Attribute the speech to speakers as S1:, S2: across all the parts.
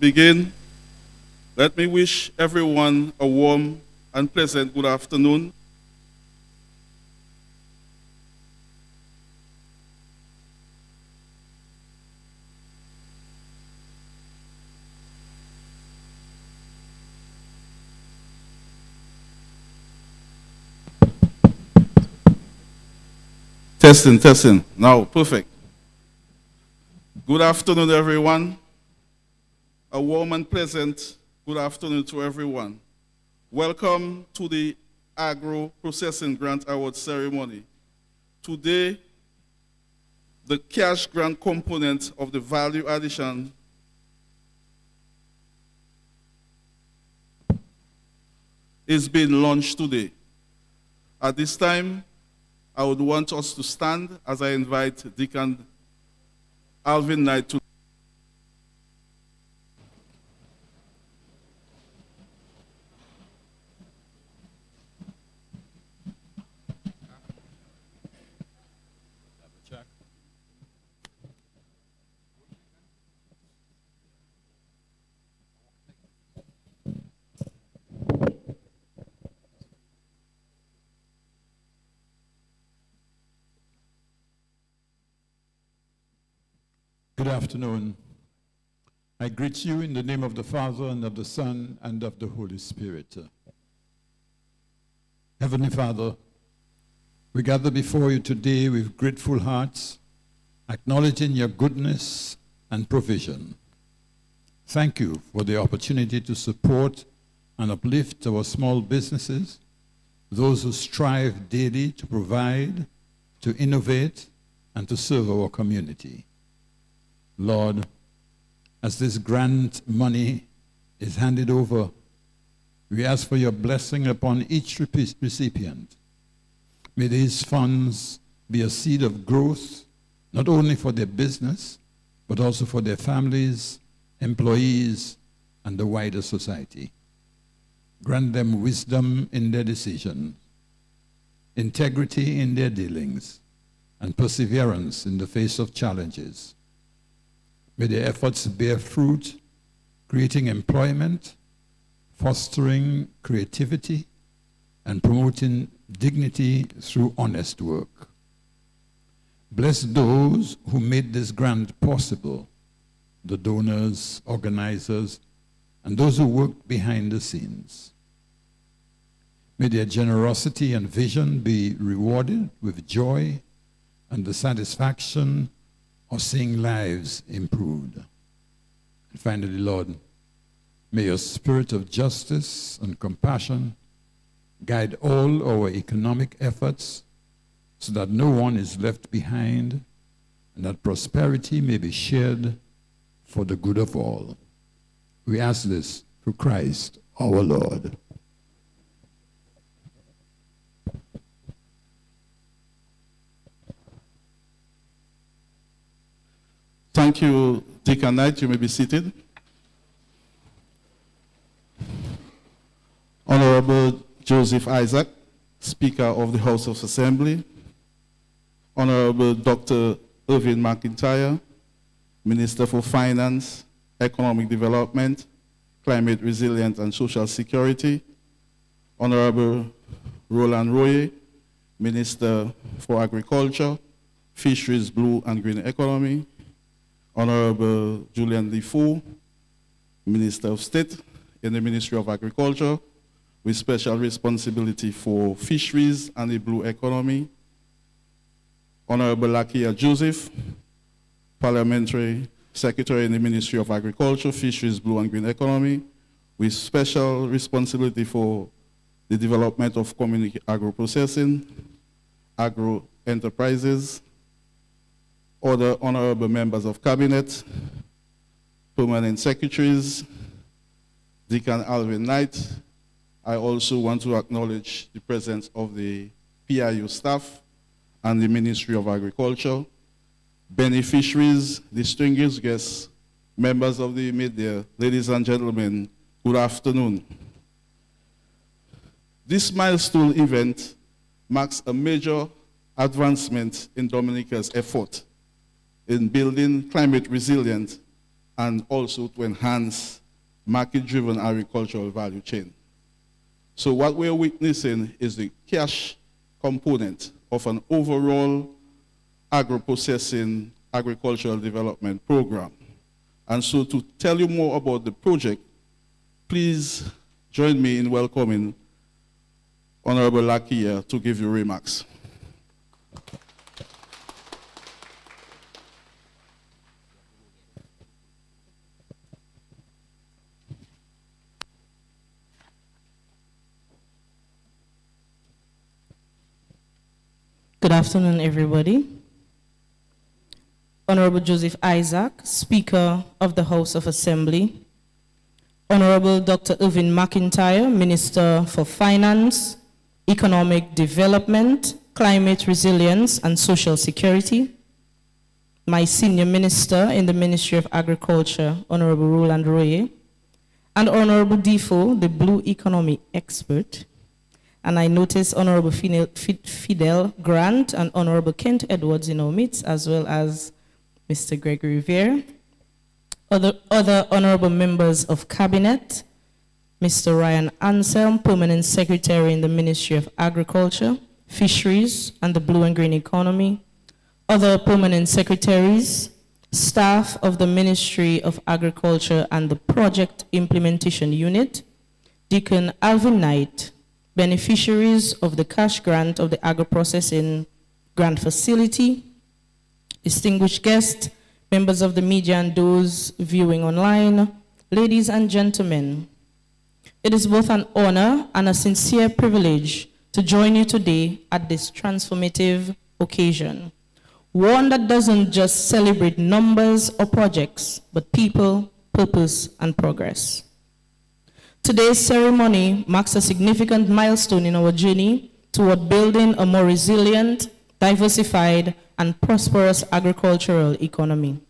S1: begin, let me wish everyone a warm and pleasant good afternoon. Testing. Now, perfect. Good afternoon, everyone. A warm and pleasant good afternoon to everyone. Welcome to the Agro Processing Grant Award ceremony. Today, the cash grant component of the value addition is being launched today. At this time, I would want us to stand as I invite Deacon Alvin Knight to.
S2: Good afternoon. I greet you in the name of the Father, and of the Son, and of the Holy Spirit. Heavenly Father, we gather before you today with grateful hearts, acknowledging your goodness and provision. Thank you for the opportunity to support and uplift our small businesses, those who strive daily to provide, to innovate, and to serve our community. Lord, as this grant money is handed over, we ask for your blessing upon each recipient. May these funds be a seed of growth, not only for their business, but also for their families, employees, and the wider society. Grant them wisdom in their decisions, integrity in their dealings, and perseverance in the face of challenges. May their efforts bear fruit, creating employment, fostering creativity, and promoting dignity through honest work. Bless those who made this grant possible, the donors, organizers, and those who worked behind the scenes. May their generosity and vision be rewarded with joy and the satisfaction of seeing lives improved. And finally, Lord, may your spirit of justice and compassion guide all our economic efforts so that no one is left behind and that prosperity may be shared for the good of all. We ask this through Christ our Lord.
S1: Thank you, Deacon Knight. You may be seated. Honorable Joseph Isaac, Speaker of the House of Assembly. Honorable Dr. Irvin McIntyre, Minister for Finance, Economic Development, Climate Resilience and Social Security. Honorable Roland Royer, Minister for Agriculture, Fisheries, Blue and Green Economy. Honorable Julian Defoe, Minister of State in the Ministry of Agriculture, with special responsibility for fisheries and the blue economy. Honorable Lakia Joseph, Parliamentary Secretary in the Ministry of Agriculture, Fisheries, Blue and Green Economy, with special responsibility for the development of community agro-processing, agro-enterprises. Other honorable members of cabinet, permanent secretaries, Deacon Alvin Knight. I also want to acknowledge the presence of the PIU staff and the Ministry of Agriculture, beneficiaries, distinguished guests, members of the media, ladies and gentlemen, good afternoon. This milestone event marks a major advancement in Dominica's effort in building climate resilient and also to enhance market-driven agricultural value chain. So what we're witnessing is the cash component of an overall agro-processing agricultural development program. And so to tell you more about the project, please join me in welcoming Honorable Lakia to give you remarks.
S3: Good afternoon, everybody. Honorable Joseph Isaac, Speaker of the House of Assembly. Honorable Dr. Irvin McIntyre, Minister for Finance, Economic Development, Climate Resilience, and Social Security. My Senior Minister in the Ministry of Agriculture, Honorable Roland Royer. And Honorable Defoe, the Blue Economy Expert. And I notice Honorable Fidel Grant and Honorable Kent Edwards in our midst, as well as Mr. Gregory Rivera. Other honorable members of Cabinet, Mr. Ryan Anselm, Permanent Secretary in the Ministry of Agriculture, Fisheries, and the Blue and Green Economy. Other permanent secretaries, staff of the Ministry of Agriculture and the Project Implementation Unit, Deacon Alvin Knight, beneficiaries of the cash grant of the agro-processing grant facility, distinguished guests, members of the media and those viewing online, ladies and gentlemen. It is both an honor and a sincere privilege to join you today at this transformative occasion, one that doesn't just celebrate numbers or projects, but people, purpose, and progress. Today's ceremony marks a significant milestone in our journey toward building a more resilient, diversified, and prosperous agricultural economy.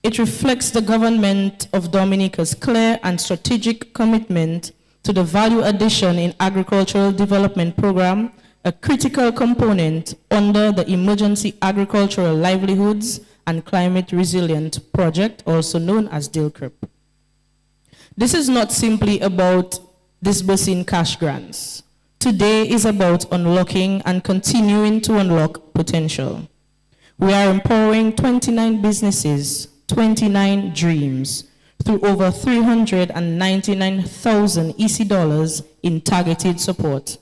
S3: It reflects the government of Dominica's clear and strategic commitment to the value addition in agricultural development program, a critical component under the Emergency Agricultural Livelihoods and Climate Resilient Project, also known as DILCRIP. This is not simply about disbursing cash grants. Today is about unlocking and continuing to unlock potential. We are empowering 29 businesses, 29 dreams, through over 399,000 EC dollars in targeted support.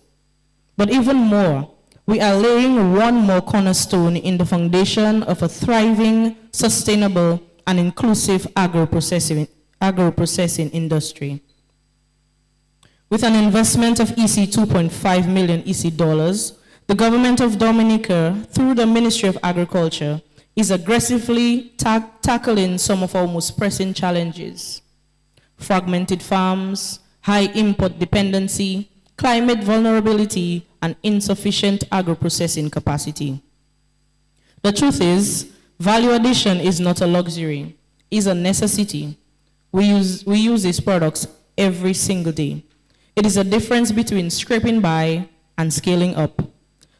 S3: But even more, we are laying one more cornerstone in the foundation of a thriving, sustainable, and inclusive agro-processing industry. With an investment of 2.5 million EC dollars, the government of Dominica, through the Ministry of Agriculture, is aggressively tackling some of our most pressing challenges: fragmented farms, high import dependency, climate vulnerability, and insufficient agro-processing capacity. The truth is, value addition is not a luxury, it's a necessity. We use these products every single day. It is a difference between scraping by and scaling up.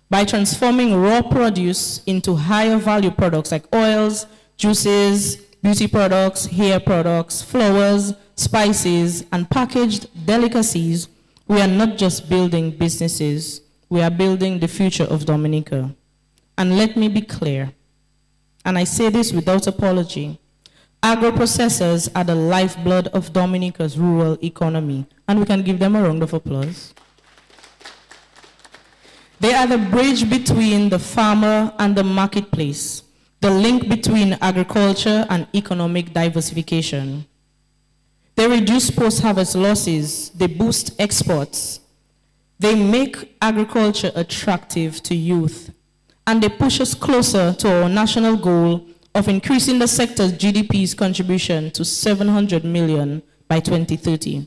S3: By transforming raw produce into higher value products like oils, juices, beauty products, hair products, flowers, spices, and packaged delicacies, we are not just building businesses, we are building the future of Dominica. And let me be clear, and I say this without apology, agro-processors are the lifeblood of Dominica's rural economy, and we can give them a round of applause. They are the bridge between the farmer and the marketplace, the link between agriculture and economic diversification. They reduce post-harvest losses, they boost exports, they make agriculture attractive to youth, and they push us closer to our national goal of increasing the sector's GDP's contribution to 700 million by 2030.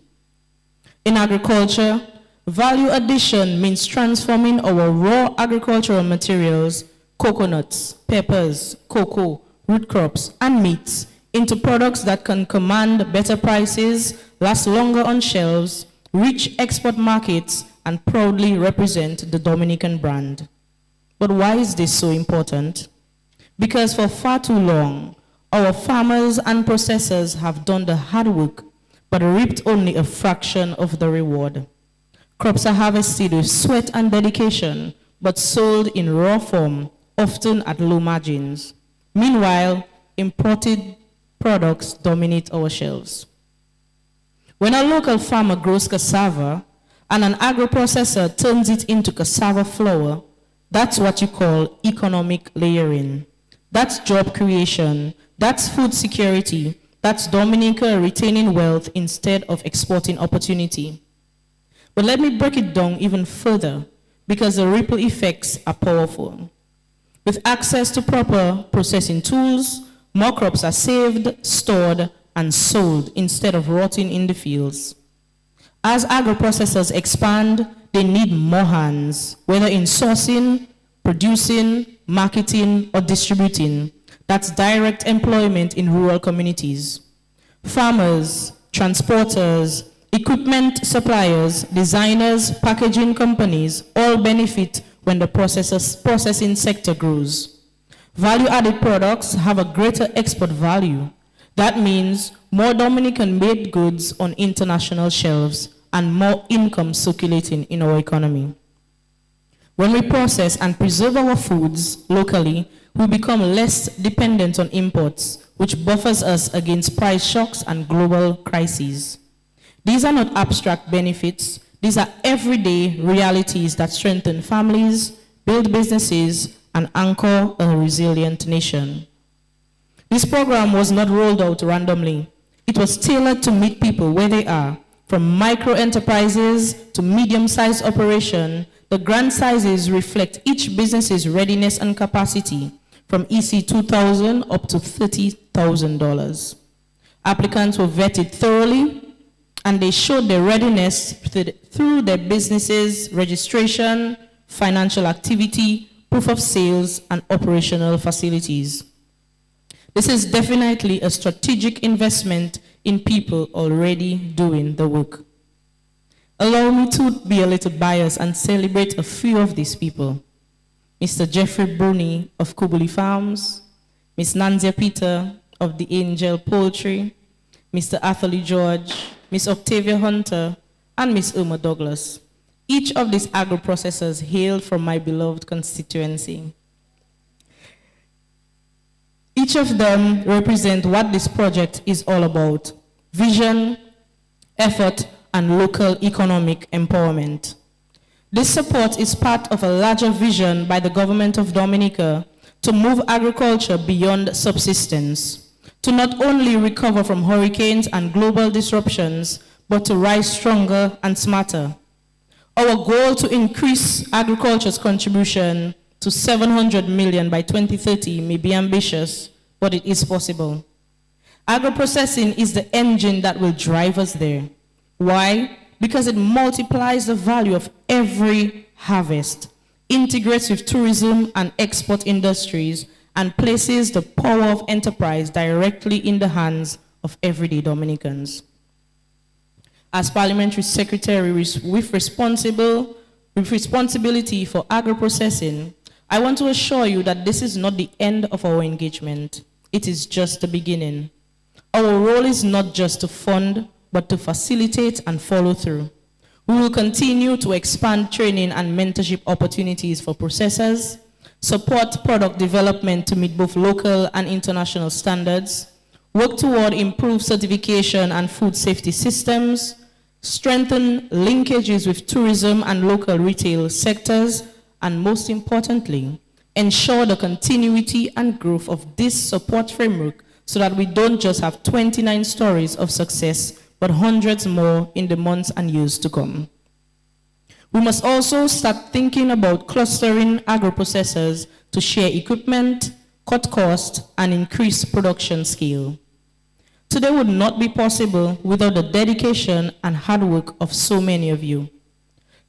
S3: In agriculture, value addition means transforming our raw agricultural materials, coconuts, peppers, cocoa, root crops, and meats into products that can command better prices, last longer on shelves, reach export markets, and proudly represent the Dominican brand. But why is this so important? Because for far too long, our farmers and processors have done the hard work, but reaped only a fraction of the reward. Crops are harvested with sweat and dedication, but sold in raw form, often at low margins. Meanwhile, imported products dominate our shelves. When a local farmer grows cassava and an agro-processor turns it into cassava flour, that's what you call economic layering. That's job creation, that's food security, that's Dominica retaining wealth instead of exporting opportunity. But let me break it down even further, because the ripple effects are powerful. With access to proper processing tools, more crops are saved, stored, and sold instead of rotting in the fields. As agro-processors expand, they need more hands, whether in sourcing, producing, marketing, or distributing. That's direct employment in rural communities. Farmers, transporters, equipment suppliers, designers, packaging companies all benefit when the processing sector grows. Value-added products have a greater export value. That means more Dominican-made goods on international shelves and more income circulating in our economy. When we process and preserve our foods locally, we become less dependent on imports, which buffers us against price shocks and global crises. These are not abstract benefits. These are everyday realities that strengthen families, build businesses, and anchor a resilient nation. This program was not rolled out randomly. It was tailored to meet people where they are. From micro enterprises to medium-sized operation, the grant sizes reflect each business's readiness and capacity, from EC $2,000 up to $30,000. Applicants were vetted thoroughly, and they showed their readiness through their businesses' registration, financial activity, proof of sales, and operational facilities. This is definitely a strategic investment in people already doing the work. Allow me to be a little biased and celebrate a few of these people. Mr. Jeffrey Bruni of Kubuli Farms, Ms. Nanzia Peter of the Angel Poultry, Mr. Atherley George, Ms. Octavia Hunter, and Ms. Irma Douglas. Each of these agro-processors hailed from my beloved constituency. Each of them represent what this project is all about: vision, effort, and local economic empowerment. This support is part of a larger vision by the government of Dominica to move agriculture beyond subsistence, to not only recover from hurricanes and global disruptions, but to rise stronger and smarter. Our goal to increase agriculture's contribution to 700 million by 2030 may be ambitious, but it is possible. Agro-processing is the engine that will drive us there. Why? Because it multiplies the value of every harvest, integrates with tourism and export industries, and places the power of enterprise directly in the hands of everyday Dominicans. As Parliamentary Secretary with responsibility for agro-processing, I want to assure you that this is not the end of our engagement. It is just the beginning. Our role is not just to fund, but to facilitate and follow through. We will continue to expand training and mentorship opportunities for processors, support product development to meet both local and international standards, work toward improved certification and food safety systems, strengthen linkages with tourism and local retail sectors, and most importantly, ensure the continuity and growth of this support framework so that we don't just have 29 stories of success, but hundreds more in the months and years to come. We must also start thinking about clustering agro-processors to share equipment, cut costs, and increase production scale. Today would not be possible without the dedication and hard work of so many of you.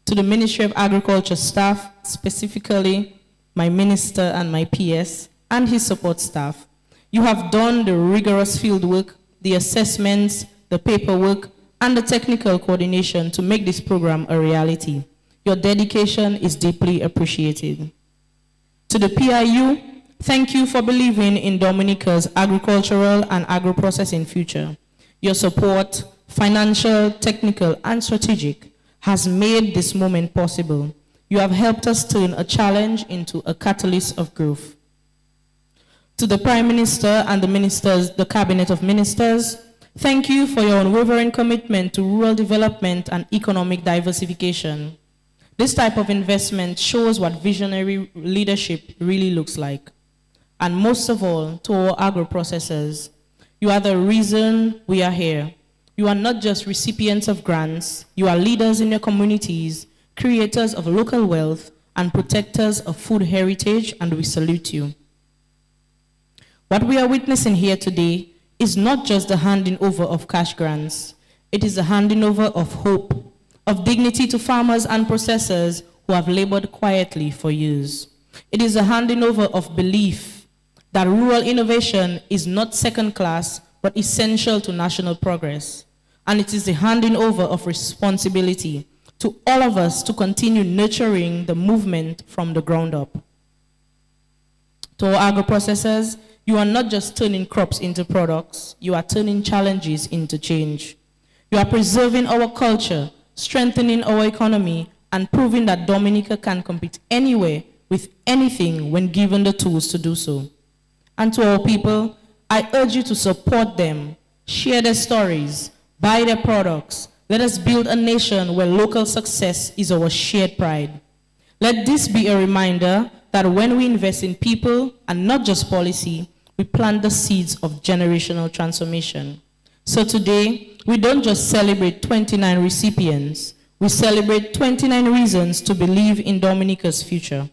S3: To the Ministry of Agriculture staff, specifically my minister and my PS, and his support staff, you have done the rigorous field work, the assessments, the paperwork, and the technical coordination to make this program a reality. Your dedication is deeply appreciated. To the PIU, Thank you for believing in Dominica's agricultural and agro-processing future. Your support, financial, technical, and strategic, has made this moment possible. You have helped us turn a challenge into a catalyst of growth. To the Prime Minister and the ministers, the Cabinet of Ministers, thank you for your unwavering commitment to rural development and economic diversification. This type of investment shows what visionary leadership really looks like. And most of all, to our agro-processors, you are the reason we are here. You are not just recipients of grants, you are leaders in your communities, creators of local wealth, and protectors of food heritage, and we salute you. What we are witnessing here today is not just the handing over of cash grants. It is the handing over of hope, of dignity to farmers and processors who have labored quietly for years. It is the handing over of belief that rural innovation is not second class, but essential to national progress. And it is the handing over of responsibility to all of us to continue nurturing the movement from the ground up. To our agro-processors, you are not just turning crops into products, you are turning challenges into change. You are preserving our culture, strengthening our economy, and proving that Dominica can compete anywhere with anything when given the tools to do so. And to our people, I urge you to support them, share their stories, buy their products. Let us build a nation where local success is our shared pride. Let this be a reminder that when we invest in people and not just policy, we plant the seeds of generational transformation. So today, we don't just celebrate 29 recipients, we celebrate 29 reasons to believe in Dominica's future.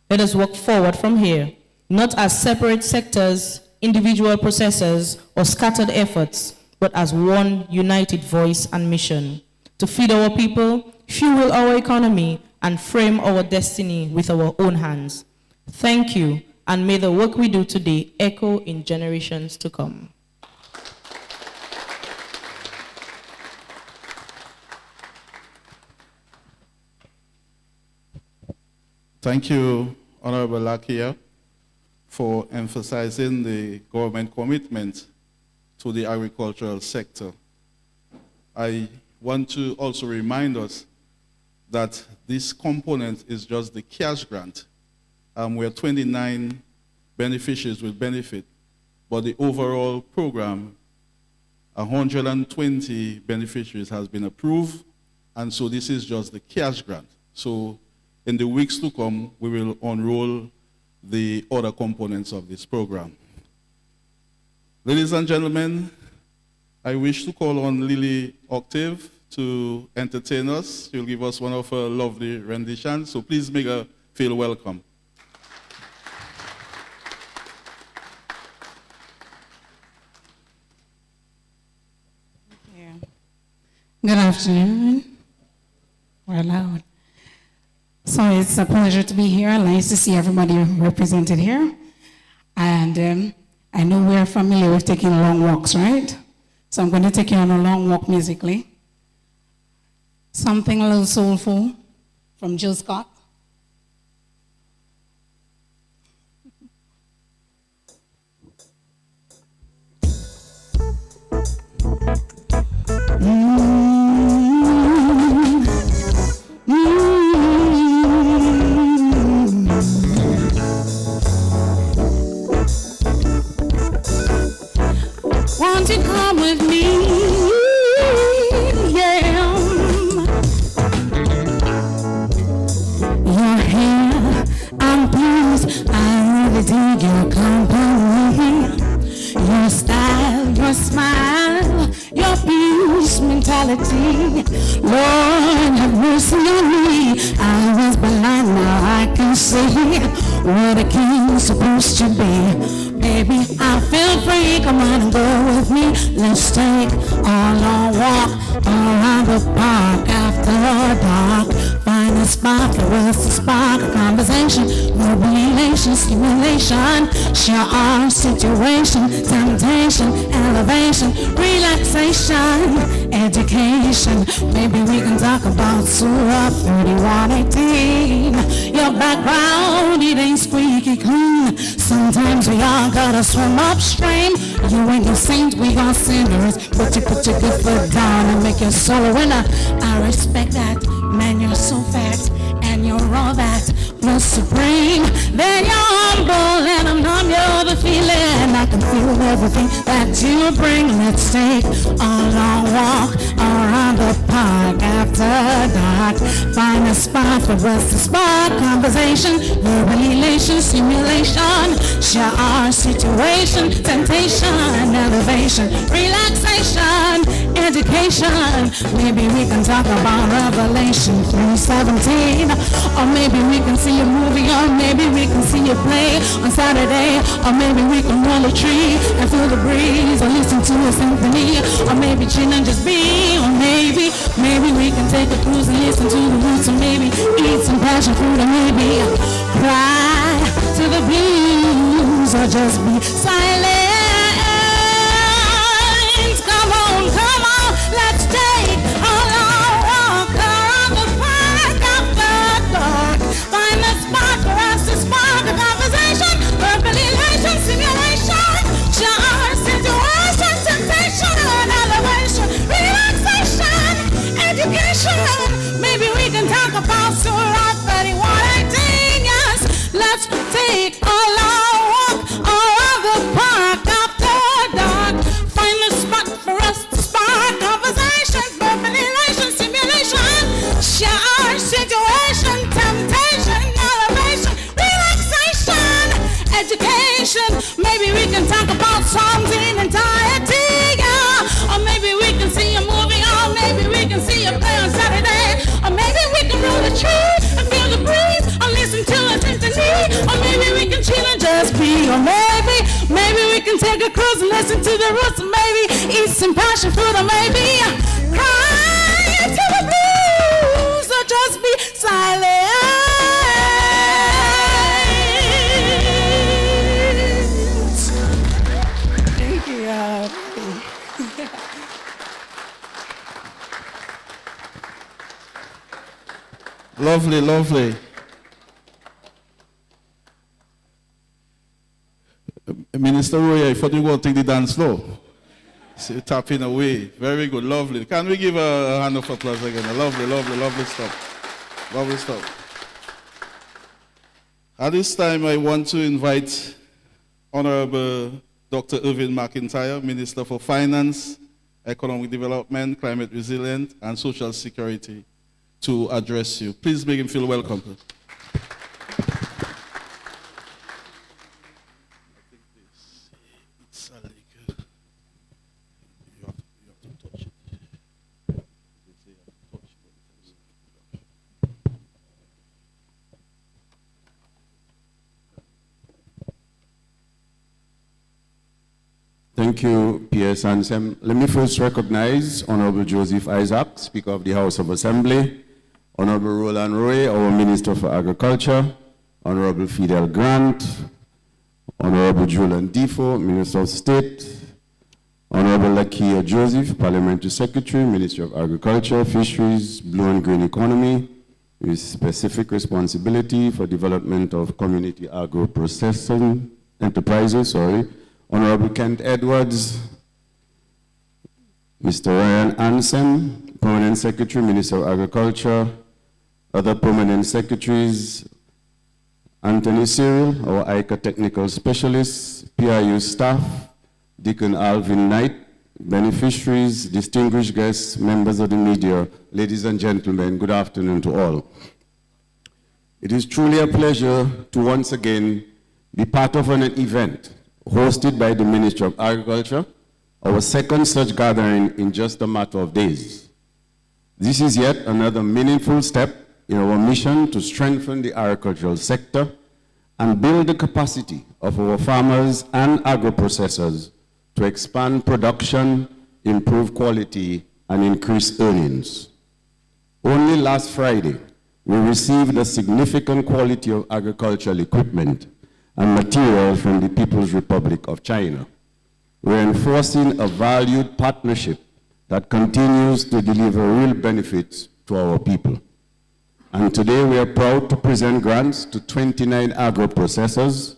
S3: Let us work forward from here, not as separate sectors, individual processors, or scattered efforts, but as one united voice and mission, to feed our people, fuel our economy, and frame our destiny with our own hands. Thank you, and may the work we do today echo in generations to come.
S1: Thank you, Honorable Lakia, for emphasizing the government commitment to the agricultural sector. I want to also remind us that this component is just the cash grant, where 29 beneficiaries will benefit, but the overall program, 120 beneficiaries has been approved, and so this is just the cash grant. So in the weeks to come, we will unroll the other components of this program. Ladies and gentlemen, I wish to call on Lily Octave to entertain us. She'll give us one of her lovely renditions, so please make her feel welcome.
S4: Good afternoon. We're loud. So it's a pleasure to be here. Nice to see everybody represented here. And I know we're familiar with taking long walks, right? So I'm going to take you on a long walk musically. Something a little soulful from Jill Scott. Won't you come with me? Yeah. Your hair and blues, I really dig your company. Your style, your smile, your peace mentality. Lord, have mercy on me. I was blind, now I can see what a king's supposed to be. Baby, I feel free, come on and go with me. Let's take a long walk around the park after dark. Find a spot for us to spark a conversation. Global elation, stimulation. Share our situation, temptation, elevation, relaxation, education. Maybe we can talk about Surah 31:18. Your background, it ain't squeaky clean. Sometimes we all gotta swim upstream. You ain't no saint, we got sinners. But you put your good foot down and make your soul a winner. I respect that, man, you're so fat. And you're all that, plus supreme. Then you're humble and I'm numb, you're the feeling. I can feel everything that you bring. Let's take a long walk around the park after dark. Find a spot for us to spark conversation, verbal elation, simulation. Share our situation, temptation, elevation, relaxation, education. Maybe we can talk about Revelation 3:17. Or maybe we can see a movie, or maybe we can see a play on Saturday, or maybe we can roll a tree and feel the breeze, or listen to a symphony, or maybe chill and just be, or maybe we can take a cruise and listen to the roots, or maybe eat some passion fruit, or maybe cry to the blues, or just be silent. Come on, let's take a long walk around the park after dark. Find a spot for us to spark a conversation, verbal elation, simulation, share our situation, temptation, elevation, relaxation, education. Maybe we can talk about Surah 31:18. Yes, let's take a long walk around the park after dark. Find a spot for us to spark conversation, verbal elation, simulation, share our situation, temptation, elevation, relaxation, education. Maybe we can talk about Psalms in entirety, yeah. Or maybe we can see a movie, or maybe we can see a play on Saturday, or maybe we can roll a tree and feel the breeze, or listen to a symphony, or maybe we can chill and just be, or maybe we can take a cruise and listen to the roots, or maybe eat some passion fruit, or maybe cry to the blues, or just be silent. Thank you.
S1: Lovely, lovely. Minister Roy, I thought you were going to take the dance floor. So tapping away. Very good, lovely. Can we give a hand of applause again? Lovely, lovely, lovely stuff. Lovely stuff. At this time, I want to invite Honorable Dr. Irvin McIntyre, Minister for Finance, Economic Development, Climate Resilience, and Social Security, to address you. Please make him feel welcome.
S5: Thank you, P.S. Ansem. Let me first recognize Honorable Joseph Isaac, Speaker of the House of Assembly, Honorable Roland Roy, our Minister for Agriculture, Honorable Fidel Grant, Honorable Julian Defoe, Minister of State, Honorable Lakia Joseph, Parliamentary Secretary, Ministry of Agriculture, Fisheries, Blue and Green Economy, with specific responsibility for development of community agro-processing enterprises, Honorable Kent Edwards, Mr. Ryan Ansem, Permanent Secretary, Minister of Agriculture, other permanent secretaries, Anthony Cyril, our ICA Technical Specialist, PIU staff, Deacon Alvin Knight, beneficiaries, distinguished guests, members of the media, ladies and gentlemen, good afternoon to all. It is truly a pleasure to once again be part of an event hosted by the Ministry of Agriculture, our second such gathering in just a matter of days. This is yet another meaningful step in our mission to strengthen the agricultural sector and build the capacity of our farmers and agro-processors to expand production, improve quality, and increase earnings. Only last Friday, we received a significant quality of agricultural equipment and materials from the People's Republic of China. We're enforcing a valued partnership that continues to deliver real benefits to our people. And today we are proud to present grants to 29 agro-processors,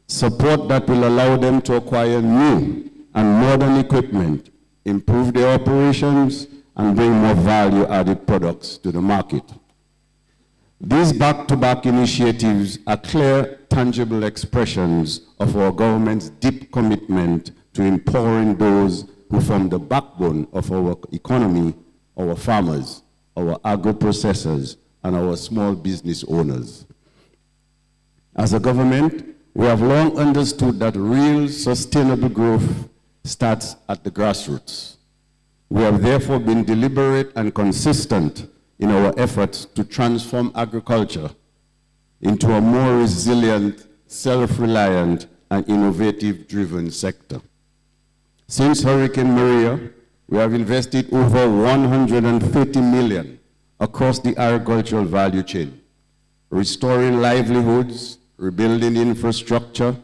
S5: support that will allow them to acquire new and modern equipment, improve their operations, and bring more value-added products to the market. These back-to-back initiatives are clear, tangible expressions of our government's deep commitment to empowering those who form the backbone of our economy, our farmers, our agro-processors, and our small business owners. As a government, we have long understood that real sustainable growth starts at the grassroots. We have therefore been deliberate and consistent in our efforts to transform agriculture into a more resilient, self-reliant, and innovative-driven sector. Since Hurricane Maria, we have invested over 130 million across the agricultural value chain, restoring livelihoods, rebuilding infrastructure,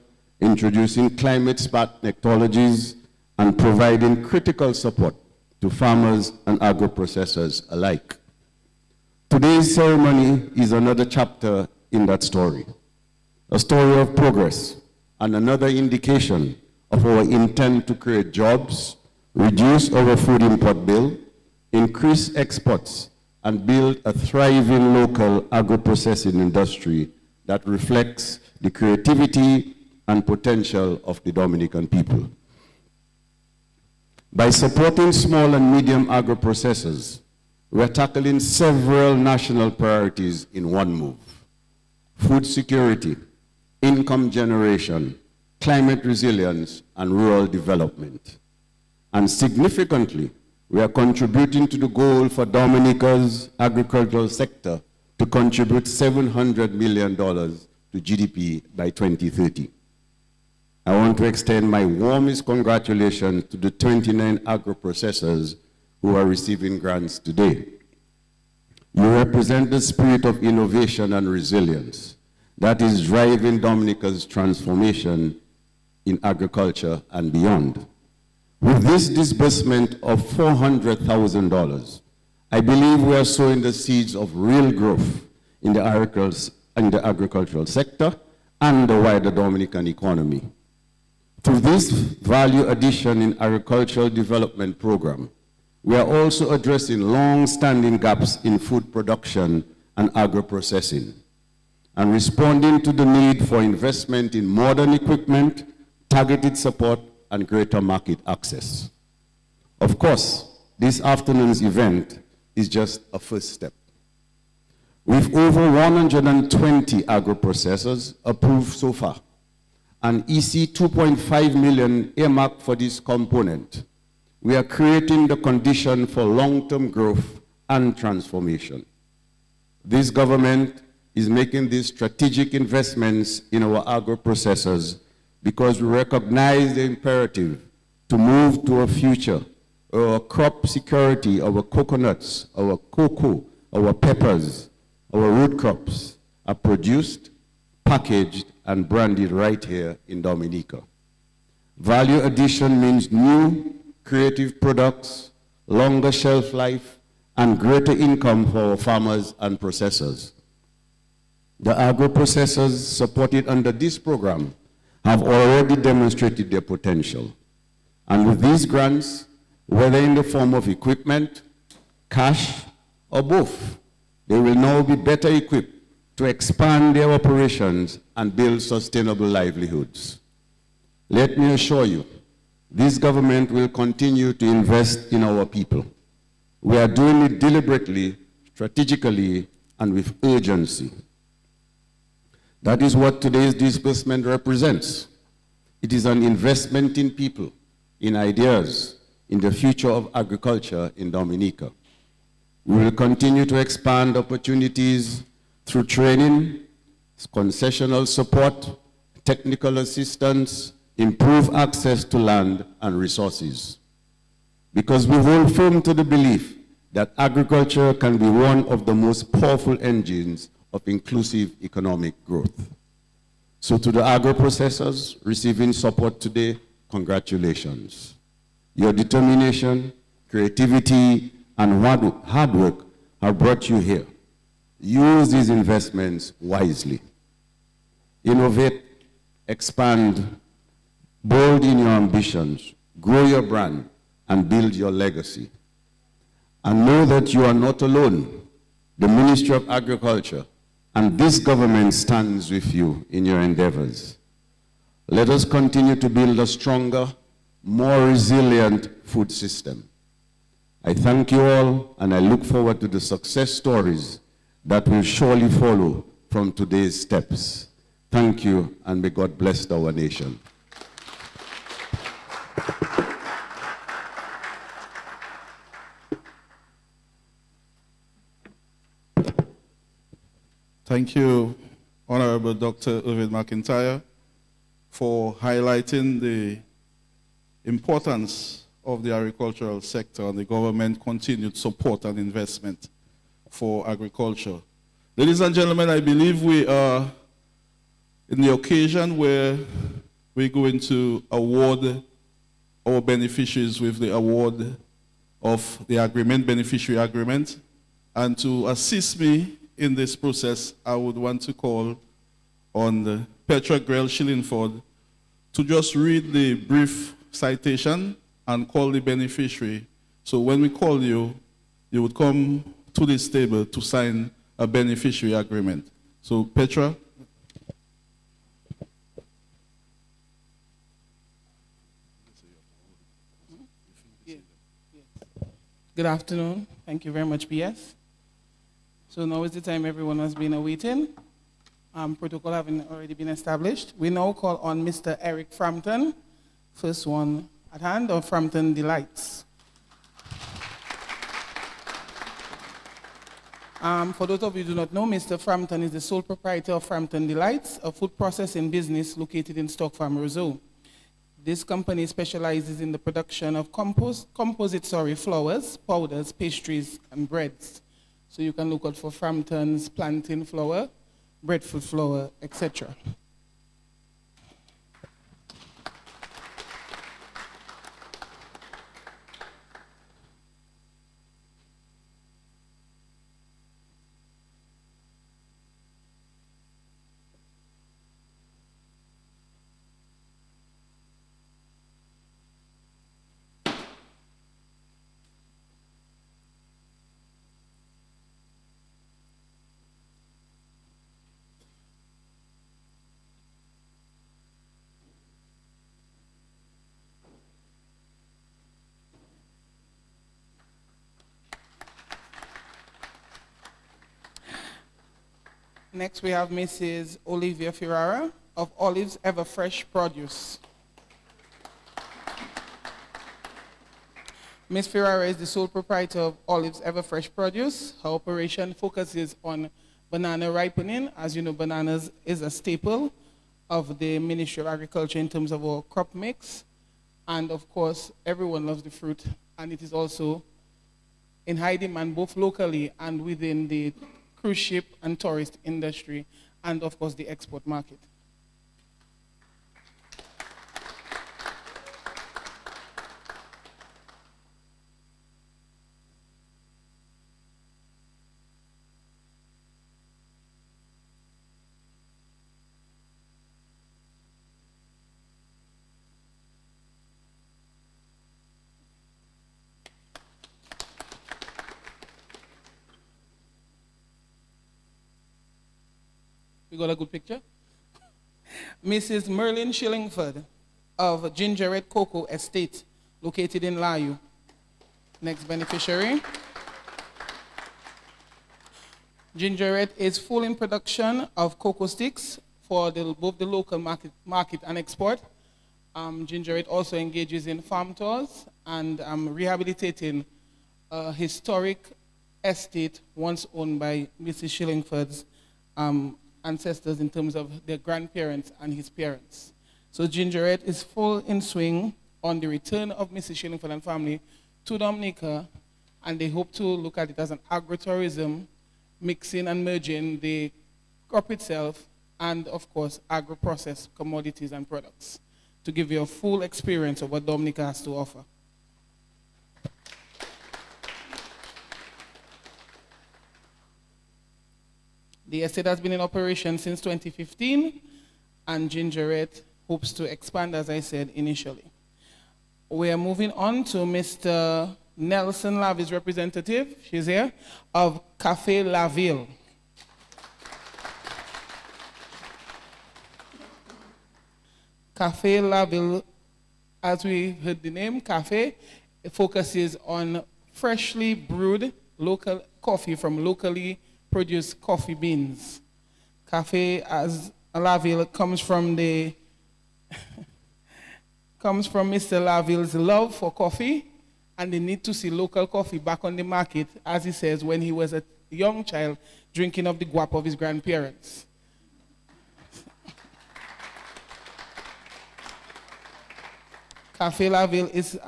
S5: introducing climate-smart technologies, and providing critical support to farmers and agro-processors alike. Today's ceremony is another chapter in that story, a story of progress and another indication of our intent to create jobs, reduce our food import bill, increase exports, and build a thriving local agro-processing industry that reflects the creativity and potential of the Dominican people. By supporting small and medium agro-processors, we're tackling several national priorities in one move: food security, income generation, climate resilience, and rural development. And significantly, we are contributing to the goal for Dominica's agricultural sector to contribute $700 million to GDP by 2030. I want to extend my warmest congratulations to the 29 agro-processors who are receiving grants today. You represent the spirit of innovation and resilience that is driving Dominica's transformation in agriculture and beyond. With this disbursement of $400,000, I believe we are sowing the seeds of real growth in the agricultural sector and the wider Dominican economy. Through this value addition in agricultural development program, we are also addressing long-standing gaps in food production and agro-processing, and responding to the need for investment in modern equipment, targeted support, and greater market access. Of course, this afternoon's event is just a first step. With over 120 agro-processors approved so far, and EC 2.5 million earmarked for this component, we are creating the condition for long-term growth and transformation. This government is making these strategic investments in our agro-processors because we recognize the imperative to move to a future where our crop security, our coconuts, our cocoa, our peppers, our root crops are produced, packaged, and branded right here in Dominica. Value addition means new, creative products, longer shelf life, and greater income for our farmers and processors. The agro-processors supported under this program have already demonstrated their potential. And with these grants, whether in the form of equipment, cash, or both, they will now be better equipped to expand their operations and build sustainable livelihoods. Let me assure you, this government will continue to invest in our people. We are doing it deliberately, strategically, and with urgency. That is what today's disbursement represents. It is an investment in people, in ideas, in the future of agriculture in Dominica. We will continue to expand opportunities through training, concessional support, technical assistance, improve access to land and resources. Because we hold firm to the belief that agriculture can be one of the most powerful engines of inclusive economic growth. So to the agro-processors receiving support today, congratulations. Your determination, creativity, and hard work have brought you here. Use these investments wisely. Innovate, expand, bold in your ambitions, grow your brand, and build your legacy. And know that you are not alone. The Ministry of Agriculture and this government stands with you in your endeavors. Let us continue to build a stronger, more resilient food system. I thank you all, and I look forward to the success stories that will surely follow from today's steps. Thank you, and may God bless our nation.
S1: Thank you, Honorable Dr. Irvin McIntyre, for highlighting the importance of the agricultural sector and the government continued support and investment for agriculture. Ladies and gentlemen, I believe we are in the occasion where we're going to award our beneficiaries with the award of the agreement, beneficiary agreement. And to assist me in this process, I would want to call on Petra Grell Shillingford to just read the brief citation and call the beneficiary. So when we call you, you would come to this table to sign a beneficiary agreement. So Petra.
S6: Good afternoon. Thank you very much, PS. So now is the time everyone has been awaiting. Protocol having already been established. We now call on Mr. Eric Frampton, first one at hand, of Frampton Delights. For those of you who do not know, Mr. Frampton is the sole proprietor of Frampton Delights, a food processing business located in Stock Farm, Roseau. This company specializes in the production of composite flours, powders, pastries, and breads. So you can look out for Frampton's plantain flour, breadfruit flour, etc. Next, we have Mrs. Olivia Ferrara of Olives Everfresh Produce. Ms. Ferrara is the sole proprietor of Olives Everfresh Produce. Her operation focuses on banana ripening. As you know, bananas is a staple of the Ministry of Agriculture in terms of our crop mix. And of course, everyone loves the fruit, and it is also in high demand both locally and within the cruise ship and tourist industry, and of course the export market. We got a good picture? Mrs. Merlin Shillingford of Gingerette Cocoa Estate, located in Layu. Next beneficiary. Gingerette is full in production of cocoa sticks for both the local market and export. Gingerette also engages in farm tours and rehabilitating a historic estate once owned by Mrs. Shillingford's ancestors in terms of their grandparents and his parents. So Gingerette is full in swing on the return of Mrs. Shillingford and family to Dominica and they hope to look at it as an agritourism, mixing and merging the crop itself and, of course, agro-processed commodities and products to give you a full experience of what Dominica has to offer. The estate has been in operation since 2015, and Gingerette hopes to expand, as I said initially. We are moving on to Mr. Nelson Lavi's representative, she's here, of Café La Ville. Café La Ville, as we heard the name, Café, it focuses on freshly brewed local coffee from locally produced coffee beans. Café as La Ville comes from Mr. La Ville's love for coffee and the need to see local coffee back on the market, as he says, when he was a young child drinking of the guap of his grandparents. Café La Ville is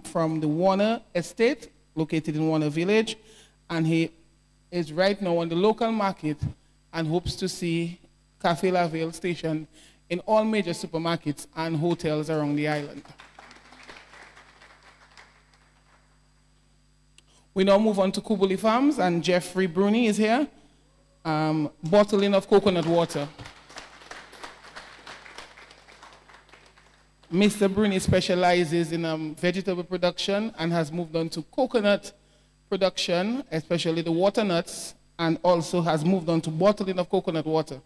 S6: from the Warner Estate, located in Warner Village, and he is right now on the local market and hopes to see Café La Ville stationed in all major supermarkets and hotels around the island. We now move on to Kubuli Farms, and Jeffrey Bruni is here, bottling of coconut water. Mr. Bruni specializes in vegetable production and has moved on to coconut production, especially the water nuts, and also has moved on to bottling of coconut water.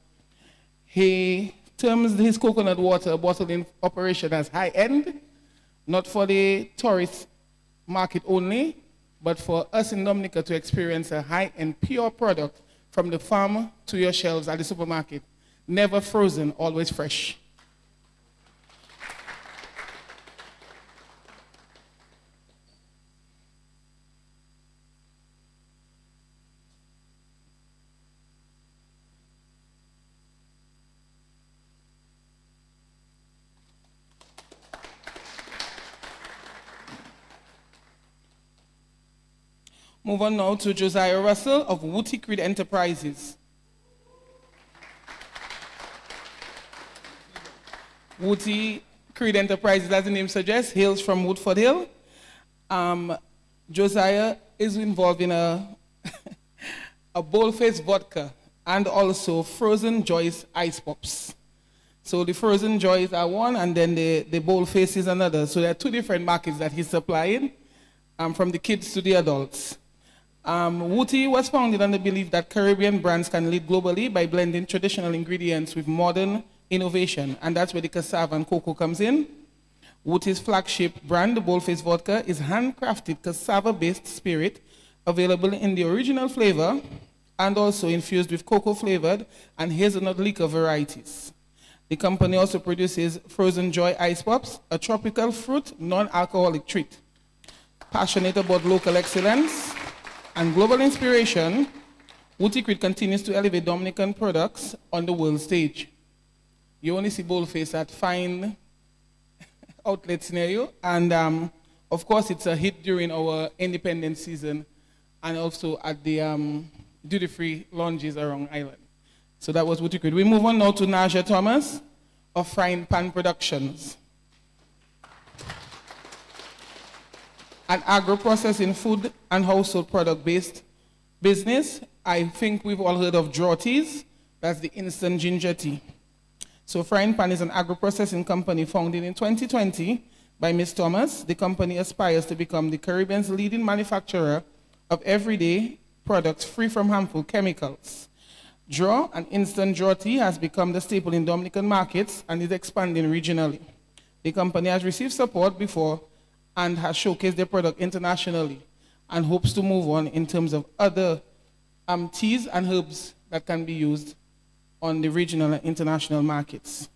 S6: He terms his coconut water bottling operation as high-end, not for the tourist market only, but for us in Dominica to experience a high-end pure product from the farm to your shelves at the supermarket. Never frozen, always fresh. Move on now to Josiah Russell of Wooty Creed Enterprises. Wooty Creed Enterprises, as the name suggests, hails from Woodford Hill. Josiah is involved in a bold-faced vodka and also frozen Joyce ice pops. So the frozen Joyce are one, and then the bold-face is another. So there are two different markets that he's supplying, from the kids to the adults. Wooty was founded on the belief that Caribbean brands can lead globally by blending traditional ingredients with modern innovation, and that's where the cassava and cocoa comes in. Wooty's flagship brand, the Boldface Vodka, is handcrafted cassava-based spirit available in the original flavor and also infused with cocoa-flavored and hazelnut liquor varieties. The company also produces Frozen Joy Ice Pops, a tropical fruit, non-alcoholic treat. Passionate about local excellence and global inspiration, Wooty Creed continues to elevate Dominican products on the world stage. You only see Boldface at fine outlets near you, and of course it's a hit during our independence season and also at the duty-free lounges around Island. So that was Wooty Creed. We move on now to Naja Thomas of Frying Pan Productions. An agro-processing food and household product-based business. I think we've all heard of draw teas. That's the instant ginger tea. So Frying Pan is an agro-processing company founded in 2020 by Ms. Thomas. The company aspires to become the Caribbean's leading manufacturer of everyday products free from harmful chemicals. Draw, an instant draw tea, has become the staple in Dominican markets and is expanding regionally. The company has received support before and has showcased their product internationally and hopes to move on in terms of other teas and herbs that can be used on the regional and international markets.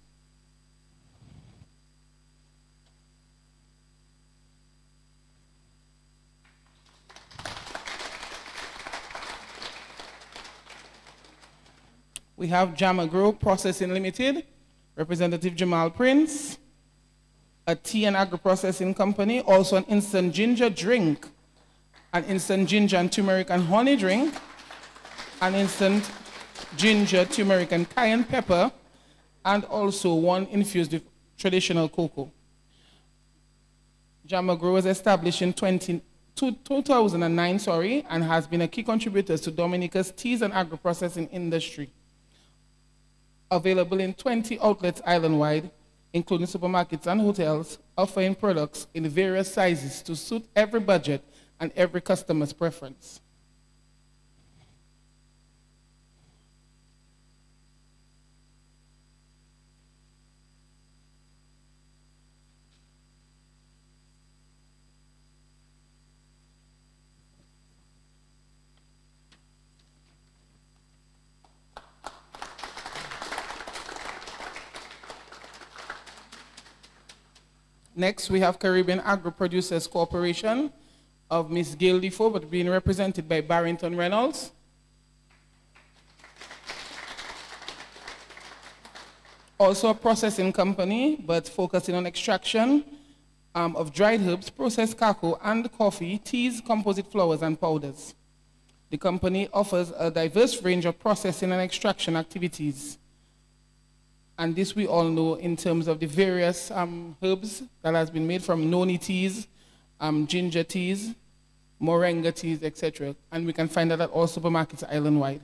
S6: We have Jam Agro Processing Limited, Representative Jamal Prince, a tea and agro-processing company, also an instant ginger drink, an instant ginger and turmeric and honey drink, an instant ginger, turmeric, and cayenne pepper, and also one infused with traditional cocoa. Jamagro was established in 2009, and has been a key contributor to Dominica's teas and agro-processing industry. Available in 20 outlets island-wide, including supermarkets and hotels, offering products in various sizes to suit every budget and every customer's preference. Next, we have Caribbean Agro Producers Corporation of Ms. Gail Defoe, but being represented by Barrington Reynolds. Also a processing company, but focusing on extraction of dried herbs, processed cacao and coffee, teas, composite flours, and powders. The company offers a diverse range of processing and extraction activities. And this we all know in terms of the various herbs that has been made from noni teas, ginger teas, moringa teas, etc. And we can find that at all supermarkets island-wide.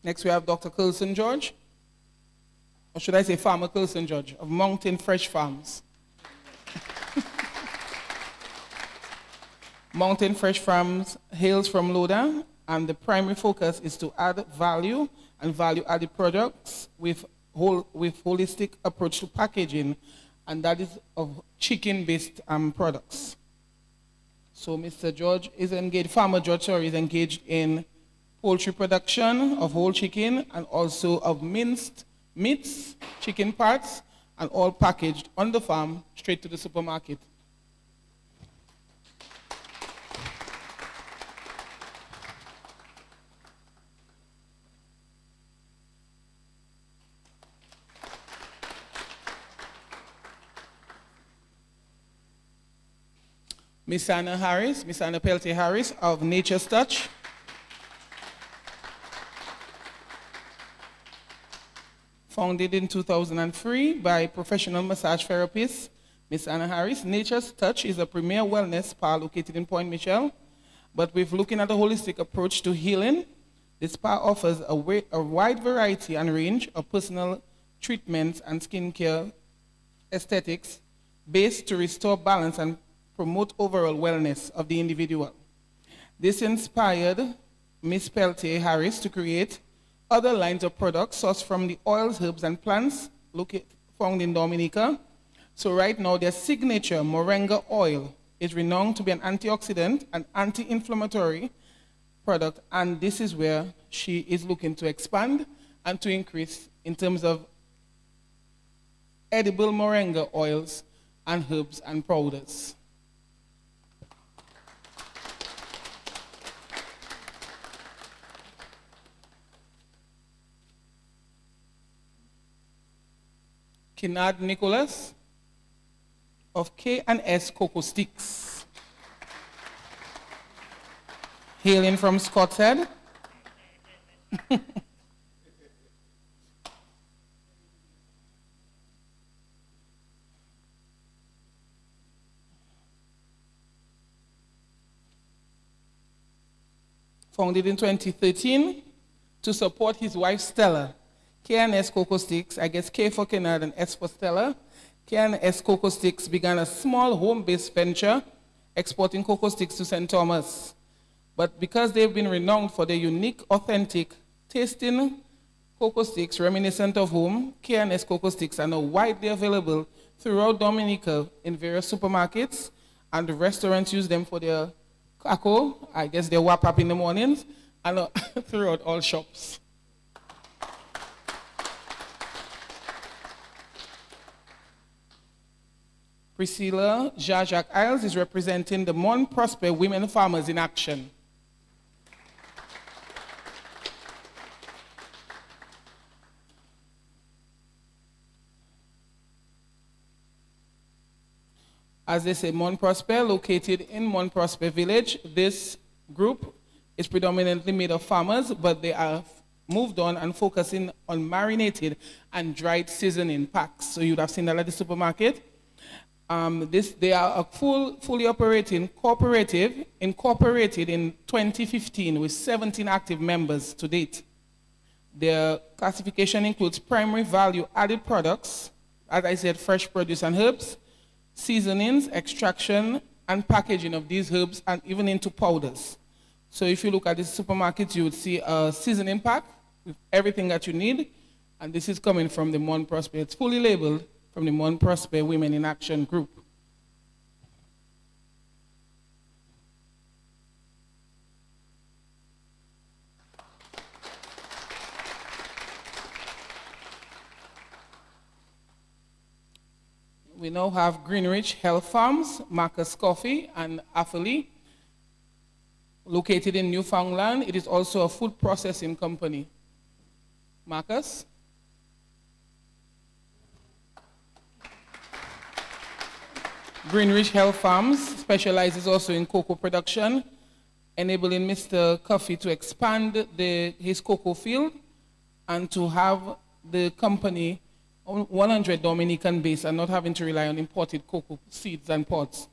S6: Next, we have Dr. Coulson George, or should I say Farmer Coulson George, of Mountain Fresh Farms. Mountain Fresh Farms hails from Loda, and the primary focus is to add value and value-added products with holistic approach to packaging, and that is of chicken-based products. So Mr. George is engaged, Farmer George, sorry, is engaged in poultry production of whole chicken and also of minced meats, chicken parts, and all packaged on the farm straight to the supermarket. Miss Anna Peltier Harris of Nature's Touch. Founded in 2003 by professional massage therapist Miss Anna Harris, Nature's Touch is a premier wellness spa located in Point Michel. But with looking at a holistic approach to healing, the spa offers a wide variety and range of personal treatments and skincare aesthetics based to restore balance and promote overall wellness of the individual. This inspired Miss Peltier Harris to create other lines of products sourced from the oils, herbs, and plants found in Dominica. So right now, their signature moringa oil is renowned to be an antioxidant and anti-inflammatory product, and this is where she is looking to expand and to increase in terms of edible moringa oils and herbs and powders. Kinard Nicholas of K&S Cocoa Sticks, hailing from Scott's Head. Founded in 2013 to support his wife Stella. K&S Cocoa Sticks, I guess K for Kennard and S for Stella. K&S Cocoa Sticks began a small home-based venture exporting cocoa sticks to St. Thomas. But because they've been renowned for their unique, authentic, tasting cocoa sticks reminiscent of home, K&S Cocoa Sticks are now widely available throughout Dominica in various supermarkets, and the restaurants use them for their cacao, I guess their wrap up in the mornings, and throughout all shops. Priscilla Jacques Isles is representing the Mon Prosper Women Farmers in Action. As they say, Mon Prosper, located in Mon Prosper Village, this group is predominantly made of farmers, but they are moved on and focusing on marinated and dried seasoning packs. So you'd have seen that at the supermarket. They are a fully operating cooperative, incorporated in 2015 with 17 active members to date. Their classification includes primary value added products, as I said, fresh produce and herbs, seasonings, extraction, and packaging of these herbs, and even into powders. So if you look at the supermarket, you would see a seasoning pack with everything that you need, and this is coming from the Mon Prosper. It's fully labeled from the Mon Prosper Women in Action group. We now have Greenwich Health Farms, Marcus Coffee, and Affley, located in Newfoundland. It is also a food processing company. Marcus? Greenwich Health Farms specializes also in cocoa production, enabling Mr. Coffee to expand his cocoa field and to have the company 100 Dominican base and not having to rely on imported cocoa seeds and pods.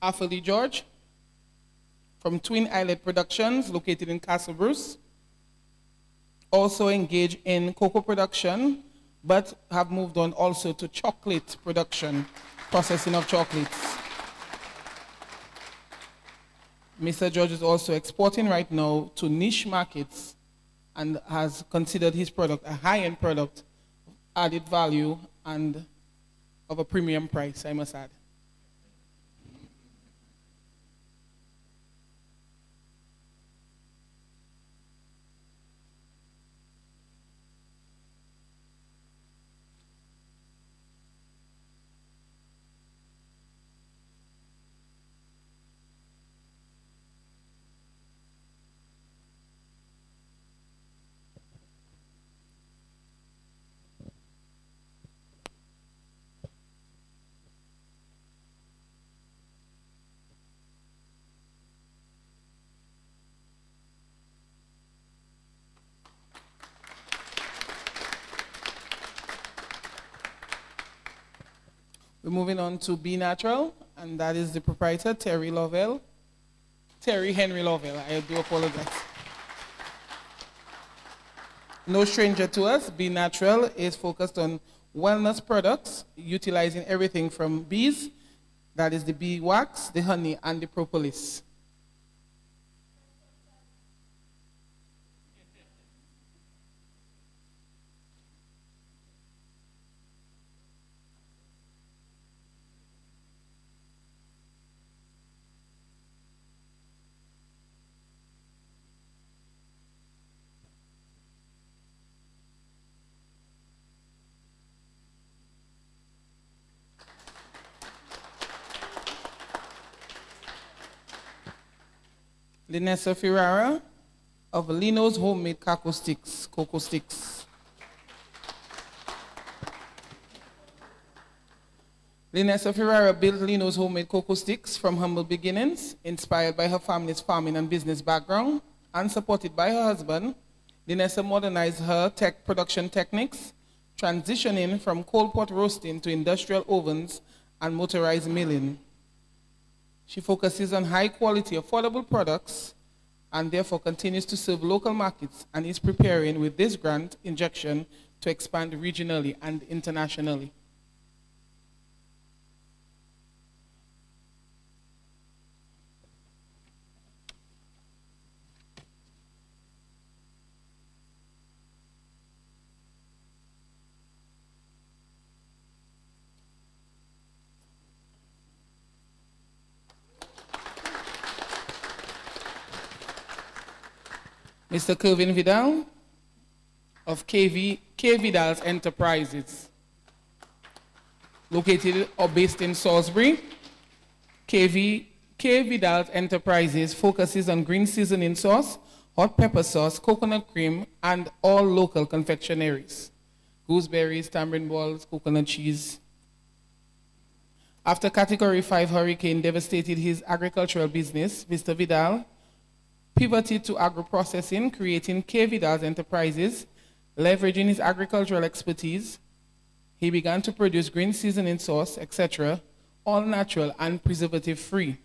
S6: Affley George from Twin Islet Productions, located in Castle Bruce, also engage in cocoa production, but have moved on also to chocolate production, processing of chocolates. Mr. George is also exporting right now to niche markets and has considered his product a high-end product, added value, and of a premium price, I must add. We're moving on to Be Natural, and that is the proprietor, Terry Henry Lovell. I do apologize. No stranger to us, Be Natural is focused on wellness products, utilizing everything from bees, that is the bee wax, the honey, and the propolis. Linessa Ferrara of Lino's Homemade Cocoa Sticks. Linessa Ferrara built Lino's Homemade Cocoa Sticks from humble beginnings, inspired by her family's farming and business background, and supported by her husband. Linessa modernized her production techniques, transitioning from coal pot roasting to industrial ovens and motorized milling. She focuses on high-quality, affordable products and therefore continues to serve local markets and is preparing with this grant injection to expand regionally and internationally. Mr. Kelvin Vidal of K Vidal's Enterprises, located or based in Salisbury. K Vidal's Enterprises focuses on green seasoning sauce, hot pepper sauce, coconut cream, and all local confectionaries. Gooseberries, tamarind balls, coconut cheese. After Category 5 hurricane devastated his agricultural business, Mr. Vidal pivoted to agro-processing, creating K Vidal's Enterprises. Leveraging his agricultural expertise, he began to produce green seasoning sauce, etc., all natural and preservative-free.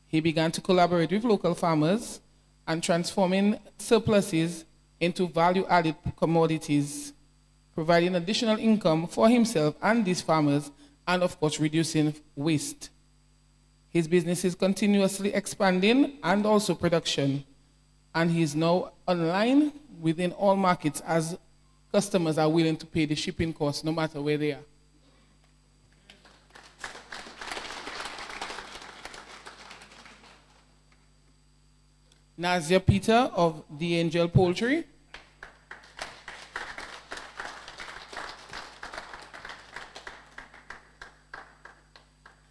S6: He began to collaborate with local farmers and transforming surpluses into value-added commodities, providing additional income for himself and these farmers, and of course, reducing waste. His business is continuously expanding and also production, and he is now online within all markets as customers are willing to pay the shipping costs no matter where they are. Nazia Peter of The Angel Poultry.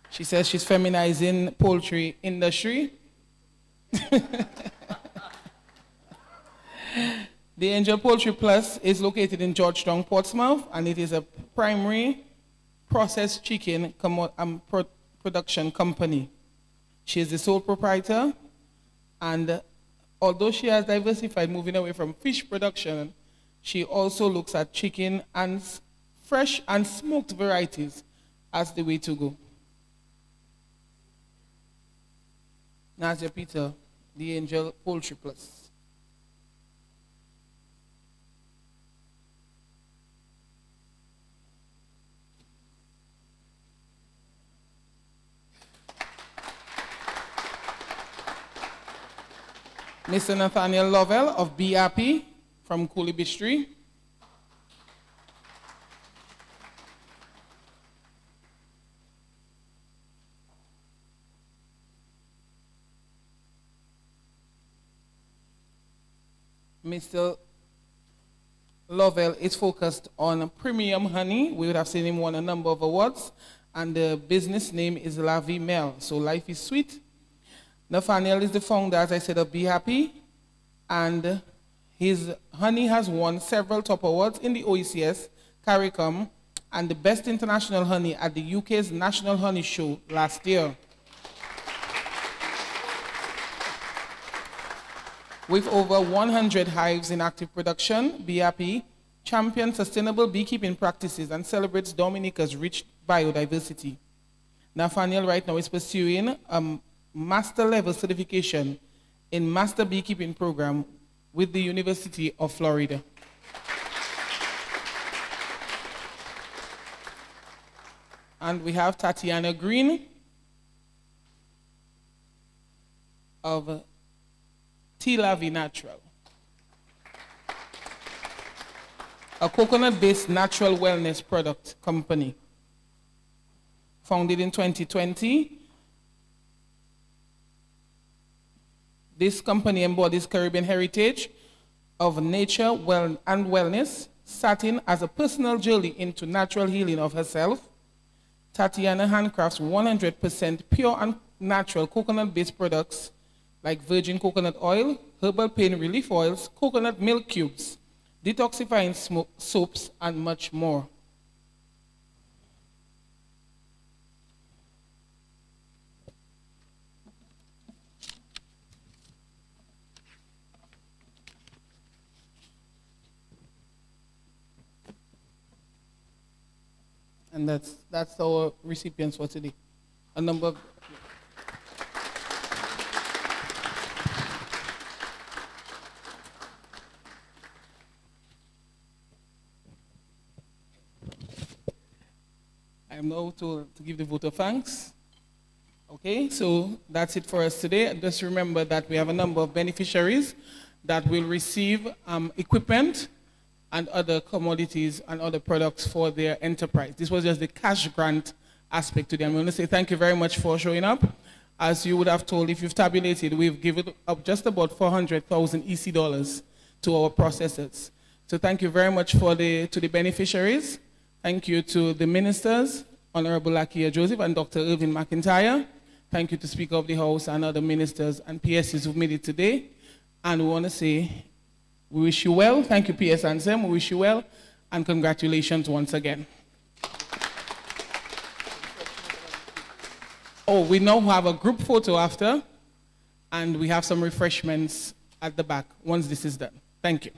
S6: She says she's feminizing poultry industry. The Angel Poultry Plus is located in Georgetown, Portsmouth, and it is a primary processed chicken production company. She is the sole proprietor, and although she has diversified, moving away from fish production, she also looks at chicken and fresh and smoked varieties as the way to go. Nazia Peter, The Angel Poultry Plus. Mr. Nathaniel Lovell of BRP from Coolibistry. Mr. Lovell is focused on premium honey. We would have seen him won a number of awards, and the business name is La Vie Mel, so life is sweet. Nathaniel is the founder, as I said, of Be Happy, and his honey has won several top awards in the OECS, CARICOM, and the best international honey at the UK's National Honey Show last year. With over 100 hives in active production, Be Happy champions sustainable beekeeping practices and celebrates Dominica's rich biodiversity. Nathaniel right now is pursuing master level certification in master beekeeping program with the University of Florida. And we have Tatiana Green of La Vie Natural, a coconut-based natural wellness product company. Founded in 2020, this company embodies Caribbean heritage of nature and wellness, starting as a personal journey into natural healing of herself. Tatiana handcrafts 100% pure and natural coconut-based products like virgin coconut oil, herbal pain relief oils, coconut milk cubes, detoxifying soaps, and much more. And that's our recipients for today. A number of I am now to give the vote of thanks. Okay, so that's it for us today. Just remember that we have a number of beneficiaries that will receive equipment and other commodities and other products for their enterprise. This was just the cash grant aspect today. I'm going to say thank you very much for showing up. As you would have told, if you've tabulated, we've given up just about 400,000 EC dollars to our processors. So thank you very much to the beneficiaries. Thank you to the ministers, Honorable Lakia Joseph and Dr. Irvin McIntyre. Thank you to Speaker of the House and other ministers and PSs who've made it today. And we want to say, we wish you well. Thank you, PS and SEM. We wish you well. And congratulations once again. Oh, we now have a group photo after, and we have some refreshments at the back once this is done. Thank you.